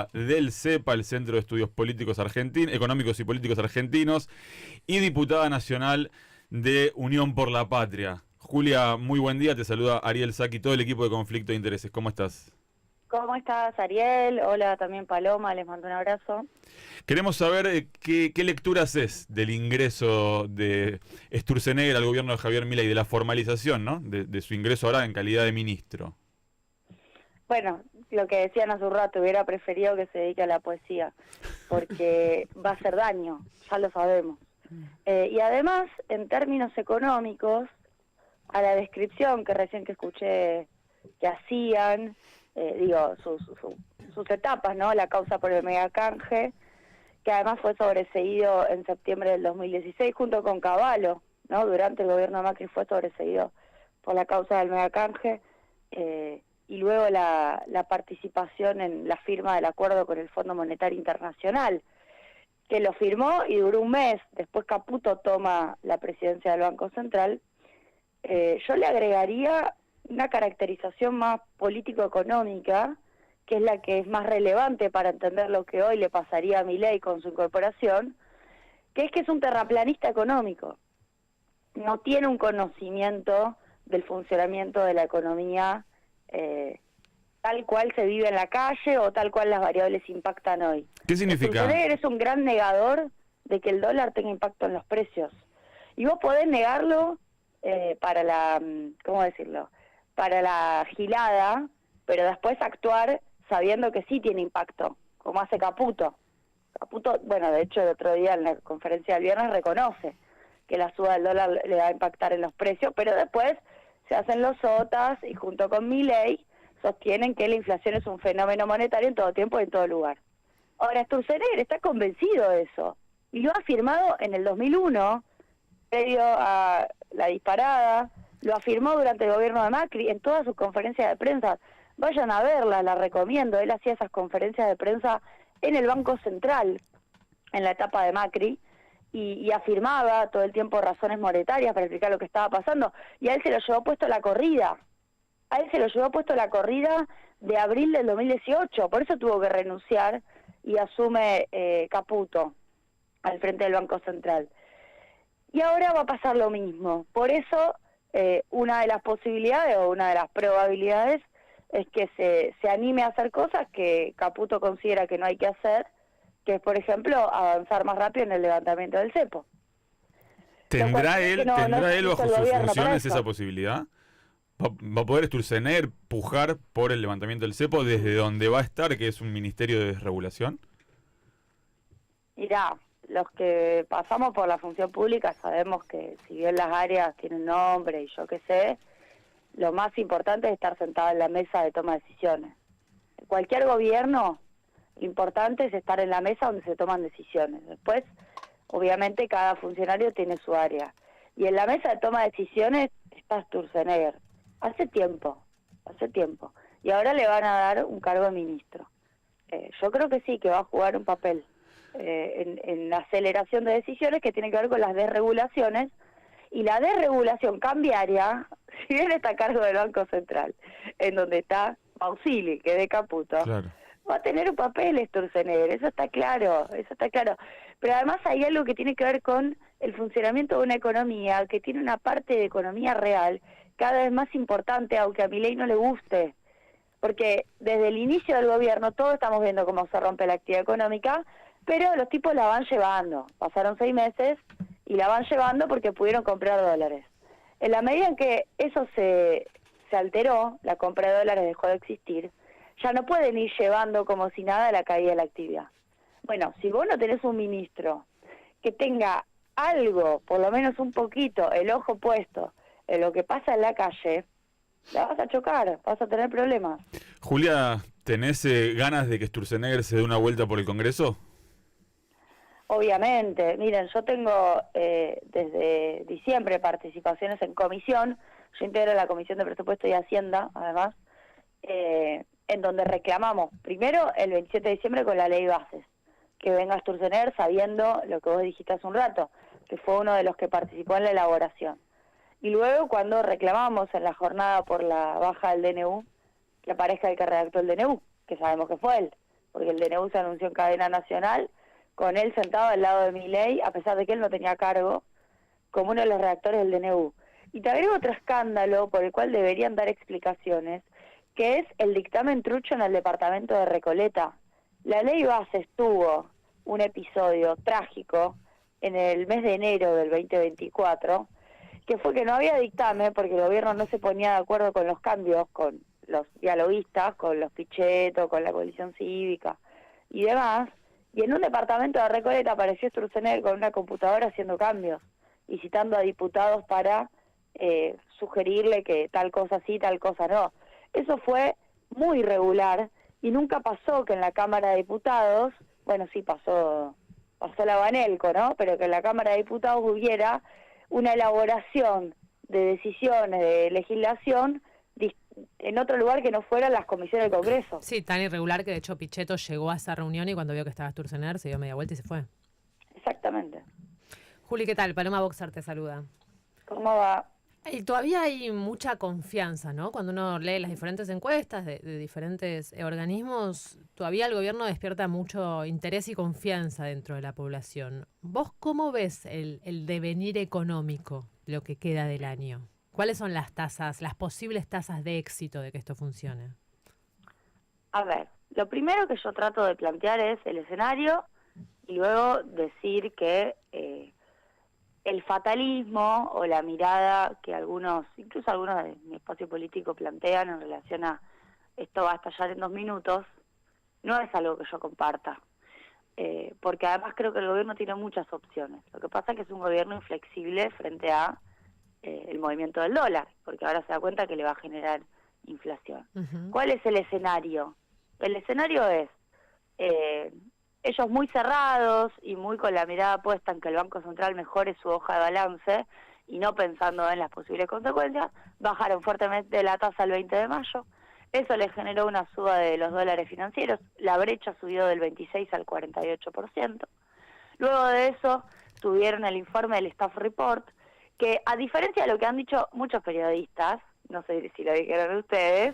directora del CEPA, el Centro de Estudios Económicos y Políticos Argentinos, y diputada nacional de Unión por la Patria. Julia, muy buen día, te saluda Ariel Saki, todo el equipo de Conflicto de Intereses. ¿Cómo estás? ¿Cómo estás, Ariel? Hola, también Paloma, les mando un abrazo. Queremos saber qué lectura haces del ingreso de Sturzenegger al gobierno de Javier Milei, de la formalización, ¿no?, de su ingreso ahora en calidad de ministro. Bueno, lo que decían hace un rato, hubiera preferido que se dedique a la poesía, porque va a hacer daño, ya lo sabemos. Y además, en términos económicos, a la descripción que recién que escuché que hacían, sus etapas, ¿no? La causa por el megacanje, que además fue sobreseído en septiembre del 2016 junto con Cavallo, ¿no? Durante el gobierno de Macri fue sobreseído por la causa del megacanje, y luego la participación en la firma del acuerdo con el Fondo Monetario Internacional, que lo firmó y duró un mes. Después Caputo toma la presidencia del Banco Central. Yo le agregaría una caracterización más político-económica, que es la que es más relevante para entender lo que hoy le pasaría a Milei con su incorporación, que es un terraplanista económico. No tiene un conocimiento del funcionamiento de la economía tal cual se vive en la calle o tal cual las variables impactan hoy. ¿Qué significa? Sturzenegger es un gran negador de que el dólar tenga impacto en los precios. Y vos podés negarlo para la, ¿cómo decirlo?, para la gilada, pero después actuar sabiendo que sí tiene impacto, como hace Caputo. Caputo, bueno, de hecho el otro día en la conferencia del viernes reconoce que la suba del dólar le va a impactar en los precios, pero después se hacen los sotas y junto con Milei sostienen que la inflación es un fenómeno monetario en todo tiempo y en todo lugar. Ahora, Sturzenegger está convencido de eso y lo ha afirmado en el 2001, previo a la disparada, lo afirmó durante el gobierno de Macri en todas sus conferencias de prensa. Vayan a verlas, la recomiendo. Él hacía esas conferencias de prensa en el Banco Central, en la etapa de Macri, y afirmaba todo el tiempo razones monetarias para explicar lo que estaba pasando, y a él se lo llevó puesto la corrida. A él se lo llevó puesto la corrida de abril del 2018, por eso tuvo que renunciar y asume Caputo al frente del Banco Central. Y ahora va a pasar lo mismo. Por eso, una de las posibilidades o una de las probabilidades es que se anime a hacer cosas que Caputo considera que no hay que hacer, que es, por ejemplo, avanzar más rápido en el levantamiento del cepo. ¿Tendrá él bajo sus funciones esa posibilidad? ¿Va a poder Sturzenegger pujar por el levantamiento del cepo desde donde va a estar, que es un ministerio de desregulación? Mirá, los que pasamos por la función pública sabemos que si bien las áreas tienen nombre y yo qué sé, lo más importante es estar sentado en la mesa de toma de decisiones. Cualquier gobierno, lo importante es estar en la mesa donde se toman decisiones. Después, obviamente, cada funcionario tiene su área. Y en la mesa de toma de decisiones está Sturzenegger. Hace tiempo. Y ahora le van a dar un cargo de ministro. Yo creo que sí, que va a jugar un papel en la aceleración de decisiones que tiene que ver con las desregulaciones. Y la desregulación cambiaria, si bien está a cargo del Banco Central, en donde está Mausili, que es de Caputo, Claro. Va a tener un papel Sturzenegger, eso está claro. Pero además hay algo que tiene que ver con el funcionamiento de una economía, que tiene una parte de economía real cada vez más importante, aunque a Milei no le guste. Porque desde el inicio del gobierno todos estamos viendo cómo se rompe la actividad económica, pero los tipos la van llevando. Pasaron 6 meses y la van llevando porque pudieron comprar dólares. En la medida en que eso se alteró, la compra de dólares dejó de existir, ya no pueden ir llevando como si nada la caída de la actividad. Bueno, si vos no tenés un ministro que tenga algo, por lo menos un poquito, el ojo puesto en lo que pasa en la calle, la vas a chocar, vas a tener problemas. Julia, ¿tenés ganas de que Sturzenegger se dé una vuelta por el Congreso? Obviamente, miren, yo tengo desde diciembre participaciones en comisión, yo integro la Comisión de Presupuesto y Hacienda, además, en donde reclamamos, primero, el 27 de diciembre con la ley bases, que venga Sturzenegger sabiendo lo que vos dijiste hace un rato, que fue uno de los que participó en la elaboración. Y luego cuando reclamamos en la jornada por la baja del DNU, que aparezca el que redactó el DNU, que sabemos que fue él, porque el DNU se anunció en cadena nacional, con él sentado al lado de Milei, a pesar de que él no tenía cargo, como uno de los redactores del DNU. Y te agrego otro escándalo por el cual deberían dar explicaciones, que es el dictamen trucho en el departamento de Recoleta. La ley Bases tuvo un episodio trágico en el mes de enero del 2024, que fue que no había dictamen porque el gobierno no se ponía de acuerdo con los cambios, con los dialoguistas, con los Pichetto, con la coalición cívica y demás, y en un departamento de Recoleta apareció Sturzenegger con una computadora haciendo cambios y citando a diputados para sugerirle que tal cosa sí, tal cosa no. Eso fue muy irregular y nunca pasó que en la Cámara de Diputados, bueno, sí pasó la Banelco, ¿no? Pero que en la Cámara de Diputados hubiera una elaboración de decisiones, de legislación, en otro lugar que no fueran las comisiones del Congreso. Sí, tan irregular que de hecho Pichetto llegó a esa reunión y cuando vio que estaba Sturzenegger se dio media vuelta y se fue. Exactamente. Juli, ¿qué tal? Paloma Boxer te saluda. ¿Cómo va? Y todavía hay mucha confianza, ¿no? Cuando uno lee las diferentes encuestas de diferentes organismos, todavía el gobierno despierta mucho interés y confianza dentro de la población. ¿Vos cómo ves el devenir económico, lo que queda del año? ¿Cuáles son las tasas, las posibles tasas de éxito de que esto funcione? A ver, lo primero que yo trato de plantear es el escenario y luego decir que el fatalismo o la mirada que incluso algunos de mi espacio político plantean en relación a esto va a estallar en 2 minutos, no es algo que yo comparta. Porque además creo que el gobierno tiene muchas opciones. Lo que pasa es que es un gobierno inflexible frente a el movimiento del dólar, porque ahora se da cuenta que le va a generar inflación. Uh-huh. ¿Cuál es el escenario? El escenario es ellos muy cerrados y muy con la mirada puesta en que el Banco Central mejore su hoja de balance y no pensando en las posibles consecuencias, bajaron fuertemente la tasa el 20 de mayo. Eso le generó una suba de los dólares financieros. La brecha subió del 26 al 48%. Luego de eso tuvieron el informe del Staff Report, que a diferencia de lo que han dicho muchos periodistas, no sé si lo dijeron ustedes,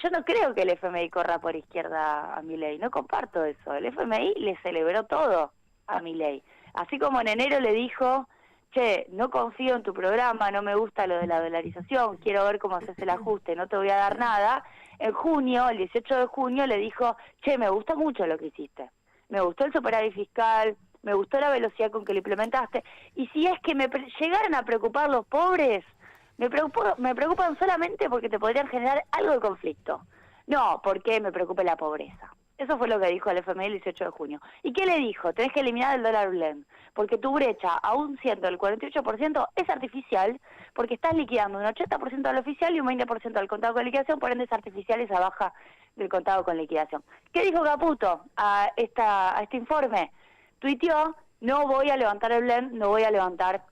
yo no creo que el FMI corra por izquierda a Milei, no comparto eso. El FMI le celebró todo a Milei. Así como en enero le dijo, che, no confío en tu programa, no me gusta lo de la dolarización, quiero ver cómo haces el ajuste, no te voy a dar nada. En junio, el 18 de junio, le dijo, che, me gusta mucho lo que hiciste. Me gustó el superávit fiscal, me gustó la velocidad con que lo implementaste. Y si es que me llegaran a preocupar los pobres, me preocupan solamente porque te podrían generar algo de conflicto. No, porque me preocupe la pobreza. Eso fue lo que dijo el FMI el 18 de junio. ¿Y qué le dijo? Tenés que eliminar el dólar blend, porque tu brecha, aún siendo el 48%, es artificial, porque estás liquidando un 80% al oficial y un 20% al contado con liquidación, por ende es artificial esa baja del contado con liquidación. ¿Qué dijo Caputo a este informe? Tuiteó, no voy a levantar el blend, no voy a levantar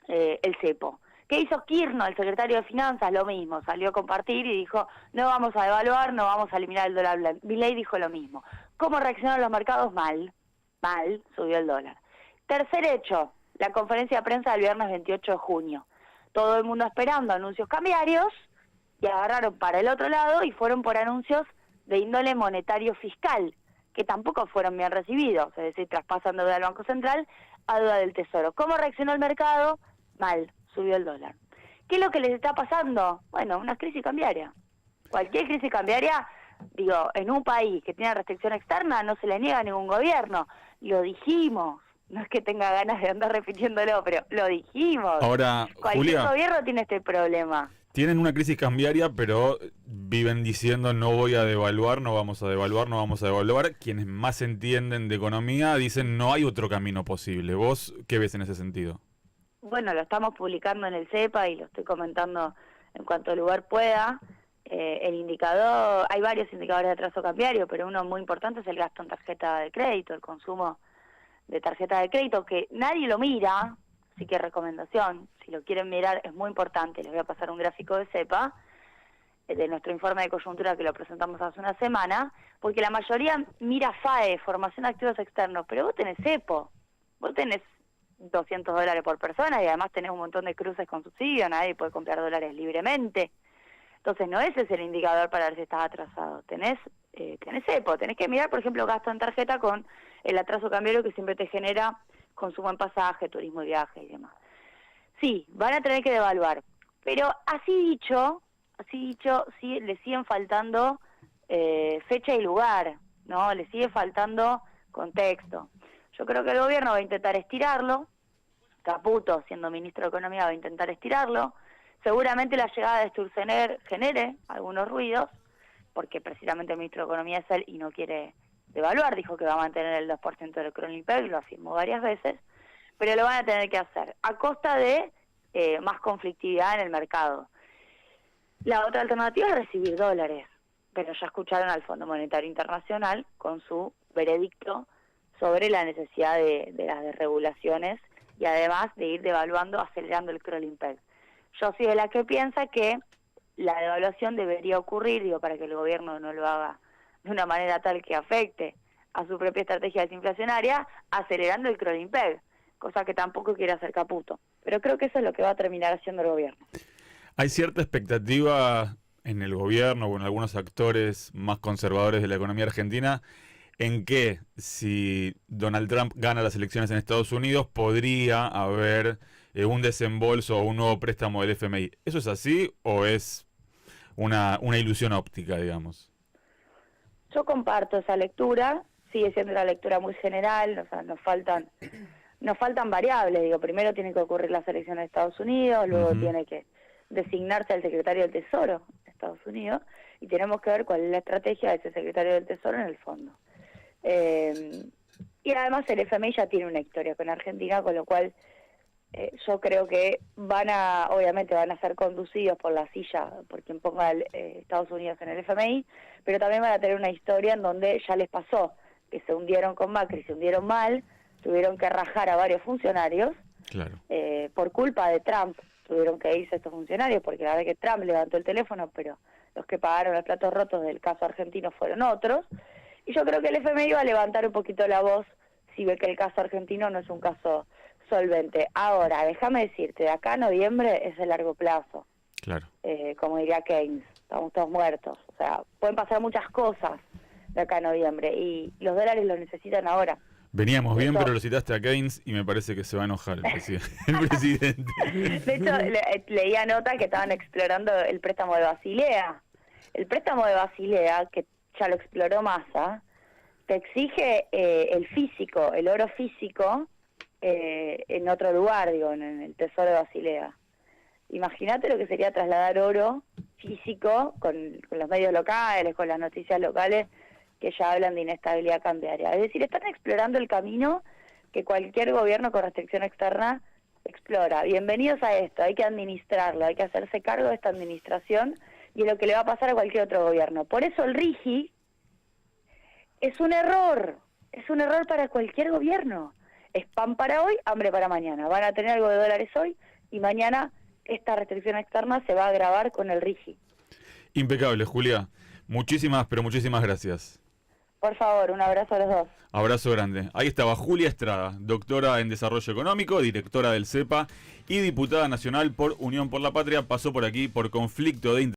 el cepo. ¿Qué hizo Kirchner, el secretario de Finanzas? Lo mismo, salió a compartir y dijo, no vamos a devaluar, no vamos a eliminar el dólar blend. Milei dijo lo mismo. ¿Cómo reaccionaron los mercados? Mal, subió el dólar. Tercer hecho, la conferencia de prensa del viernes 28 de junio. Todo el mundo esperando anuncios cambiarios y agarraron para el otro lado y fueron por anuncios de índole monetario fiscal, que tampoco fueron bien recibidos, es decir, traspasan deuda del Banco Central a deuda del Tesoro. ¿Cómo reaccionó el mercado? Mal, subió el dólar. ¿Qué es lo que les está pasando? Bueno, una crisis cambiaria. Cualquier crisis cambiaria, digo, en un país que tiene restricción externa no se le niega a ningún gobierno. Lo dijimos. No es que tenga ganas de andar repitiéndolo, pero lo dijimos. Ahora, cualquier Julia, gobierno tiene este problema. Tienen una crisis cambiaria, pero viven diciendo no voy a devaluar, no vamos a devaluar, no vamos a devaluar. Quienes más entienden de economía dicen no hay otro camino posible. ¿Vos qué ves en ese sentido? Bueno, lo estamos publicando en el CEPA y lo estoy comentando en cuanto lugar pueda. El indicador, hay varios indicadores de atraso cambiario, pero uno muy importante es el gasto en tarjeta de crédito, el consumo de tarjeta de crédito, que nadie lo mira, así que recomendación, si lo quieren mirar es muy importante. Les voy a pasar un gráfico de CEPA, de nuestro informe de coyuntura que lo presentamos hace una semana, porque la mayoría mira FAE, formación de activos externos, pero vos tenés CEPO, vos tenés $200 por persona y además tenés un montón de cruces con subsidio, nadie puede comprar dólares libremente. Entonces no ese es el indicador para ver si estás atrasado. Tenés tenés EPO, tenés que mirar, por ejemplo, gasto en tarjeta con el atraso cambiario que siempre te genera consumo en pasaje, turismo y viaje y demás. Sí, van a tener que devaluar, pero así dicho, sí, le siguen faltando fecha y lugar, ¿no? Le sigue faltando contexto. Yo creo que el gobierno va a intentar estirarlo, Caputo, siendo ministro de Economía, va a intentar estirarlo, seguramente la llegada de Sturzenegger genere algunos ruidos, porque precisamente el ministro de Economía es él y no quiere devaluar, dijo que va a mantener el 2% del Kronipeg, lo afirmó varias veces, pero lo van a tener que hacer a costa de más conflictividad en el mercado. La otra alternativa es recibir dólares, pero ya escucharon al Fondo Monetario Internacional con su veredicto sobre la necesidad de las desregulaciones y además de ir devaluando, acelerando el Kronipeg. Yo soy de la que piensa que la devaluación debería ocurrir, para que el gobierno no lo haga de una manera tal que afecte a su propia estrategia desinflacionaria, acelerando el Kronipeg, cosa que tampoco quiere hacer Caputo. Pero creo que eso es lo que va a terminar haciendo el gobierno. Hay cierta expectativa en el gobierno o en algunos actores más conservadores de la economía argentina en que si Donald Trump gana las elecciones en Estados Unidos podría haber un desembolso o un nuevo préstamo del FMI. ¿Eso es así o es una ilusión óptica, digamos? Yo comparto esa lectura, sigue siendo una lectura muy general, o sea, nos faltan variables, primero tienen que ocurrir las elecciones de Estados Unidos, luego tiene que designarse el secretario del Tesoro de Estados Unidos, y tenemos que ver cuál es la estrategia de ese secretario del Tesoro en el fondo. Y además el FMI ya tiene una historia con Argentina, con lo cual yo creo que obviamente van a ser conducidos por la silla, por quien ponga Estados Unidos en el FMI, pero también van a tener una historia en donde ya les pasó, que se hundieron con Macri, se hundieron mal, tuvieron que rajar a varios funcionarios, claro. Por culpa de Trump tuvieron que irse estos funcionarios, porque la verdad que Trump levantó el teléfono, pero los que pagaron los platos rotos del caso argentino fueron otros, y yo creo que el FMI va a levantar un poquito la voz si ve que el caso argentino no es un caso solvente. Ahora, déjame decirte, de acá a noviembre es de largo plazo. Claro. Como diría Keynes, estamos todos muertos. O sea, pueden pasar muchas cosas de acá a noviembre y los dólares los necesitan ahora. Veníamos bien, pero lo citaste a Keynes y me parece que se va a enojar el presidente. De hecho, leía nota que estaban explorando el préstamo de Basilea. El préstamo de Basilea, que ya lo exploró Massa, te exige el físico, el oro físico, en otro lugar, en el Tesoro de Basilea. Imagínate lo que sería trasladar oro físico con los medios locales, con las noticias locales que ya hablan de inestabilidad cambiaria. Es decir, están explorando el camino que cualquier gobierno con restricción externa explora. Bienvenidos a esto, hay que administrarlo, hay que hacerse cargo de esta administración y es lo que le va a pasar a cualquier otro gobierno. Por eso el RIGI es un error para cualquier gobierno. Es pan para hoy, hambre para mañana. Van a tener algo de dólares hoy y mañana esta restricción externa se va a agravar con el RIGI. Impecable, Julia. Muchísimas, pero muchísimas gracias. Por favor, un abrazo a los dos. Abrazo grande. Ahí estaba Julia Estrada, doctora en Desarrollo Económico, directora del CEPA y diputada nacional por Unión por la Patria. Pasó por aquí por conflicto de